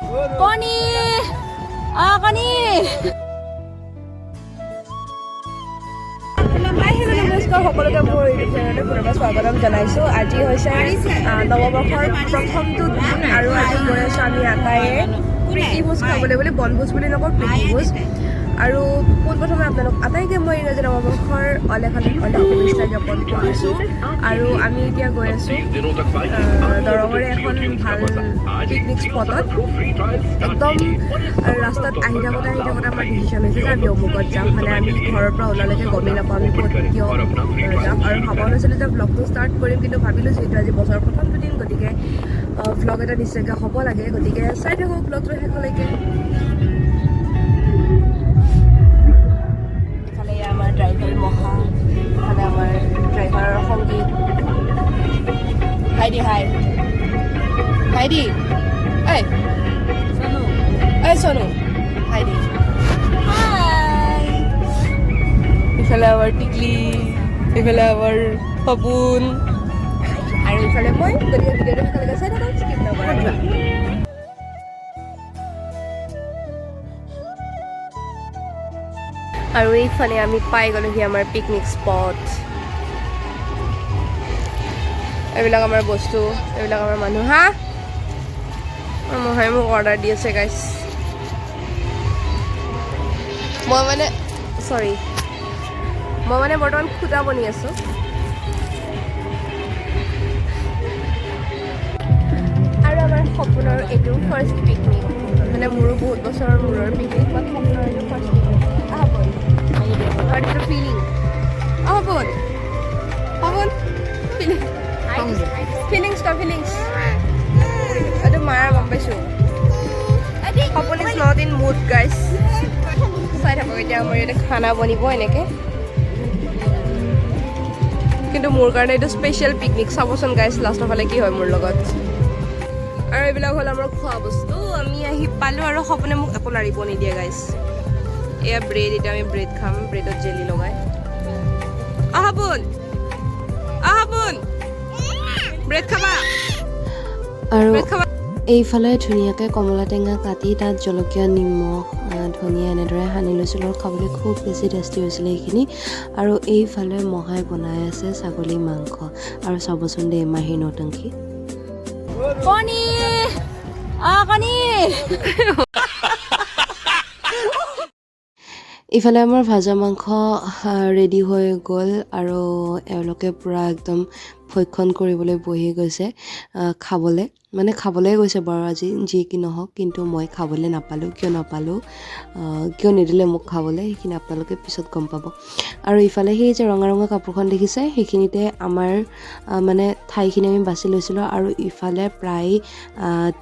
কণী কণী সকলোকে মোৰ ইউটিউব পুনৰ স্বাগতম জনাইছোঁ। আজি হৈছে নৱবৰ্ষৰ প্ৰথমটো দিন আৰু আজি গৈ আছোঁ আমি আটাইয়ে প্ৰীতি ভোজ খাবলৈ বুলি, বনভোজ বুলি নকওঁ, প্ৰীতি ভোজ। আৰু পোনপ্ৰথমে আপোনালোক আটাইকে মই ইংৰাজী নৱবৰ্ষৰ অলেখ শুভেচ্ছা জ্ঞাপন কৰিছোঁ। আৰু আমি এতিয়া গৈ আছোঁ দৰঙৰে এখন ভাল পিকনিক স্পটত। একদম ৰাস্তাত আহি থাকোঁতে আমাৰ ডিচিশ্যন হৈছে যে আমি অমুকত যাম। মানে আমি ঘৰৰ পৰা ওলালৈকে গমেই নাপাওঁ আমি ক'ত কিয় যাম। আৰু ভাবাও নাছিলোঁ যে ভ্লগটো ষ্টাৰ্ট কৰিম, কিন্তু ভাবিলোঁ যিহেতু আজি বছৰৰ প্ৰথমটো দিন, গতিকে ভ্লগ এটা নিশ্চয়কৈ হ'ব লাগে। গতিকে চাই থাকোঁ ভ্লগটো শেষলৈকে। ইফালে আমাৰ ড্ৰাইভাৰ মহা, ইফালে আমাৰ ড্ৰাইভাৰৰ সংগীত হাইদি। হাইদি চনু হাইদি। ইফালে আমাৰ টিকলি, ইফালে আমাৰ সপোন, আৰু ইফালে মই। গতিকে ভিডিঅ'টো শেষলৈকে চাই থাকক, স্কিপ নকৰা। আৰু এইফালে আমি পাই গ'লোহি আমাৰ পিকনিক স্পট। এইবিলাক আমাৰ বস্তু, এইবিলাক আমাৰ মানুহ। মহাই মোক অৰ্ডাৰ দি আছে গাইছ। মই বৰ্তমান খুটা বনি আছোঁ। আৰু আমাৰ সপোনৰ এইটো ফাৰ্ষ্ট পিকনিক, মানে মোৰো বহুত বছৰৰ মূৰৰ পিকনিক, বাট সপোনৰ এইটো ফাৰ্ষ্ট পিকনিক। ফিলিংছ এইটো মাৰা গম পাইছোঁ। Sapon is not in mood guys. চাই থাকক এতিয়া আমাৰ ইয়াতে খানা বনিব এনেকৈ, কিন্তু মোৰ কাৰণে এইটো স্পেচিয়েল পিকনিক। চাবচোন গাইজ লাষ্টৰ ফালে কি হয় মোৰ লগত। আৰু এইবিলাক হ'ল আমাৰ খোৱা বস্তু। আমি আহি পালোঁ আৰু সপোনে মোক একো লাৰিব নিদিয়ে গাইজ। এয়া ব্ৰেড, এতিয়া আমি ব্ৰেড খাম, ব্ৰেডত জেলি লগাই। ব্ৰেড খাবা। আৰু এইফালে ধুনীয়াকৈ কমলা টেঙা কাটি তাত জলকীয়া, নিমখ, ধনিয়া এনেদৰে সানি লৈছিলোঁ আৰু খাবলৈ খুব বেছি টেষ্টি হৈছিলে এইখিনি। আৰু এইফালে মহাই বনাই আছে ছাগলী মাংস, আৰু চাবচোন দেই মাহীৰ নৌটংকি। কণী ইফালে আমাৰ ভাজা মাংস ৰেডি হৈ গ'ল, আৰু এওঁলোকে পূৰা একদম ভক্ষণ কৰিবলৈ বহি গৈছে খাবলৈ গৈছে বাৰু আজি যি কি নহওক। কিন্তু মই খাবলৈ নাপালোঁ। কিয় নিদিলে মোক খাবলৈ, সেইখিনি আপোনালোকে পিছত গম পাব। আৰু ইফালে সেই যে ৰঙা কাপোৰখন দেখিছে, সেইখিনিতে আমাৰ মানে ঠাইখিনি আমি বাছি লৈছিলোঁ। আৰু ইফালে প্ৰায়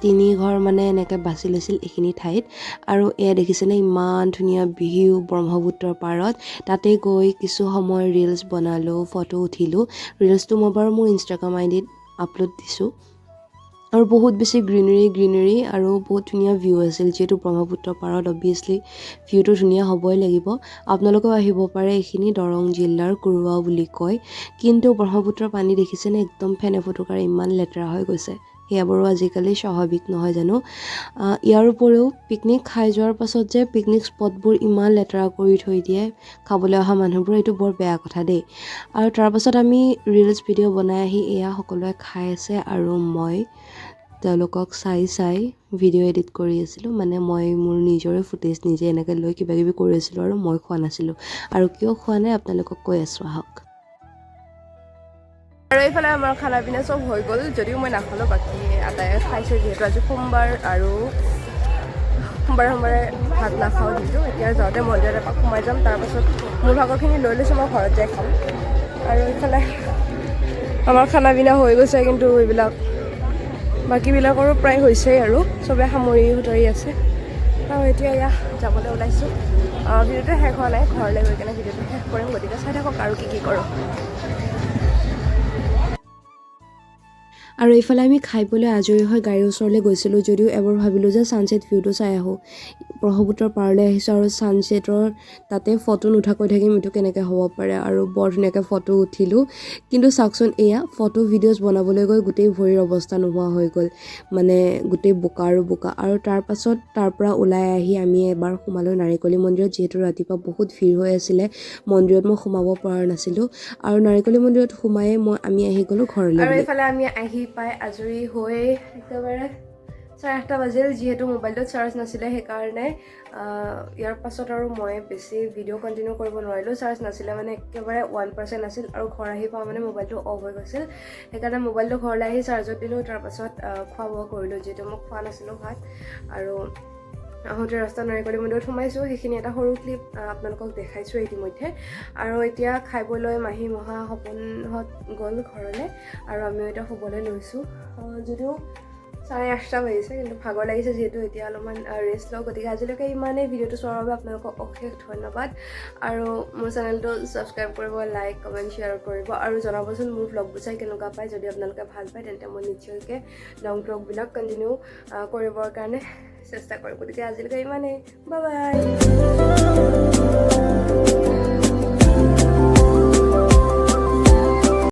3 ঘৰ মানে এনেকৈ বাছি লৈছিল এইখিনি ঠাইত। আৰু এয়া দেখিছেনে ইমান ধুনীয়া ভিউ ব্ৰহ্মপুত্ৰৰ পাৰত। তাতে গৈ কিছু সময় ৰিলচ বনালোঁ, ফটো উঠিলোঁ। ৰিলচটো মই বাৰু মোৰ ইনষ্টাগ্ৰাম আইডিত আপলোড দিছোঁ। আৰু বহুত বেছি গ্ৰীনেৰী আৰু বহুত ধুনীয়া ভিউ আছিল। যিহেতু ব্ৰহ্মপুত্ৰৰ পাৰত অবভিয়াছলি ভিউটো ধুনীয়া হ'বই লাগিব। আপোনালোকেও আহিব পাৰে। এইখিনি দৰং জিলাৰ কুৰুৱা বুলি কয়। কিন্তু ব্ৰহ্মপুত্ৰৰ পানী দেখিছেনে একদম ফেনে ফুটুকাৰে ইমান লেতেৰা হৈ গৈছে। সেয়া বাৰু আজিকালি স্বাভাৱিক নহয় জানো। ইয়াৰ উপৰিও পিকনিক খাই যোৱাৰ পাছত যে পিকনিক স্পটবোৰ ইমান লেতেৰা কৰি থৈ দিয়ে খাবলৈ অহা মানুহবোৰ, এইটো বৰ বেয়া কথা দেই। আৰু তাৰ পাছত আমি ৰিলচ ভিডিঅ' বনাই আহি এয়া সকলোৱে খাই আছে, আৰু মই তেওঁলোকক চাই ভিডিঅ' এডিট কৰি আছিলোঁ। মানে মই মোৰ নিজৰে ফুটেজ নিজে এনেকৈ লৈ কিবাকিবি কৰি আছিলোঁ, আৰু মই খোৱা নাছিলোঁ। আৰু কিয় খোৱা নাই আপোনালোকক কৈ আছোঁ আহক। আৰু এইফালে আমাৰ খানা পিনা চব হৈ গ'ল, যদিও মই নাখালোঁ, বাকী আটায়ে খাইছোঁ। যিহেতু আজি সোমবাৰ, আৰু সোমবাৰে ভাত নাখাওঁ। কিন্তু এতিয়া যাওঁতে মন্দিৰত এপাক সোমাই যাম, তাৰপাছত মোৰ ভাগৰখিনি লৈ লৈছোঁ, মই ঘৰত যাই খাম। আৰু এইফালে আমাৰ খানা পিনা হৈ গৈছে, কিন্তু এইবিলাক বাকীবিলাকৰো প্ৰায় হৈছেই, আৰু চবে সামৰি সুতৰি আছে। আৰু এতিয়া এয়া যাবলৈ ওলাইছোঁ। ভিডিঅ'টো শেষ হোৱা নাই, ঘৰলৈ গৈ কিনে ভিডিঅ'টো শেষ কৰিম। গতিকে চাই থাকক আৰু কি কৰোঁ। আৰু এইফালে আমি খাই পেলাই আজৰি হৈ গাড়ীৰ ওচৰলৈ গৈছিলোঁ যদিও এবাৰ ভাবিলোঁ যে ছানছেট ভিউটো চাই আহোঁ ব্ৰহ্মপুত্ৰৰ পাৰলৈ আহিছোঁ আৰু ছানছেটৰ তাতে ফটো নুঠাকৈ থাকিম এইটো কেনেকৈ হ'ব পাৰে আৰু বৰ ধুনীয়াকৈ ফটো উঠিলোঁ কিন্তু চাওকচোন এয়া ফটো ভিডিঅ'জ বনাবলৈ গৈ গোটেই ভৰিৰ অৱস্থা নোহোৱা হৈ গ'ল মানে গোটেই বোকা আৰু তাৰ পাছত তাৰ পৰা ওলাই আহি আমি এবাৰ সোমালোঁ নাৰিকলী মন্দিৰত যিহেতু ৰাতিপুৱা বহুত ভিৰ হৈ আছিলে মন্দিৰত মই সোমাব পৰা নাছিলোঁ আৰু নাৰিকলী মন্দিৰত সোমায়ে আমি আহি গ'লোঁ ঘৰলৈ আৰু এইফালে আমি আহি পাই আজৰি হৈ একেবাৰে 8:30 বাজিল যিহেতু মোবাইলটোত চাৰ্জ নাছিলে সেইকাৰণে ইয়াৰ পাছত আৰু মই বেছি ভিডিঅ' কণ্টিনিউ কৰিব নোৱাৰিলোঁ চাৰ্জ নাছিলে মানে একেবাৰে 1% আছিল আৰু ঘৰ আহি পাওঁ মানে মোবাইলটো অফ হৈ গৈছিল সেইকাৰণে মোবাইলটো ঘৰলৈ আহি চাৰ্জত দিলোঁ তাৰপাছত খোৱা বোৱা কৰিলোঁ যিহেতু মই খোৱা নাছিলোঁ ভাত আৰু আহোঁতে ৰাস্তাত নাৰিকলী মন্দিৰত সোমাইছোঁ সেইখিনি এটা সৰু ক্লিপ আপোনালোকক দেখাইছোঁ ইতিমধ্যে আৰু এতিয়া খাবলৈ মাহী মহা সপোনহঁত গ'ল ঘৰলৈ আৰু আমিও এতিয়া শুবলৈ লৈছোঁ যদিও 8:30 বাজিছে কিন্তু ভাগৰ লাগিছে যিহেতু এতিয়া অলপমান ৰেষ্ট লওঁ গতিকে আজিলৈকে ইমানেই ভিডিঅ'টো চোৱাৰ বাবে আপোনালোকক অশেষ ধন্যবাদ আৰু মোৰ চেনেলটো ছাবস্ক্ৰাইব কৰিব লাইক কমেণ্ট শ্বেয়াৰ কৰিব আৰু জনাবচোন মোৰ ভ্লগবোৰ চাই কেনেকুৱা পায় যদি আপোনালোকে ভাল পায় তেন্তে মই নিশ্চয়কৈ লং ভ্লগবিলাক কণ্টিনিউ কৰিবৰ কাৰণে চেষ্টা কৰিম গতিকে আজিলৈকে ইমানেই বাই বাই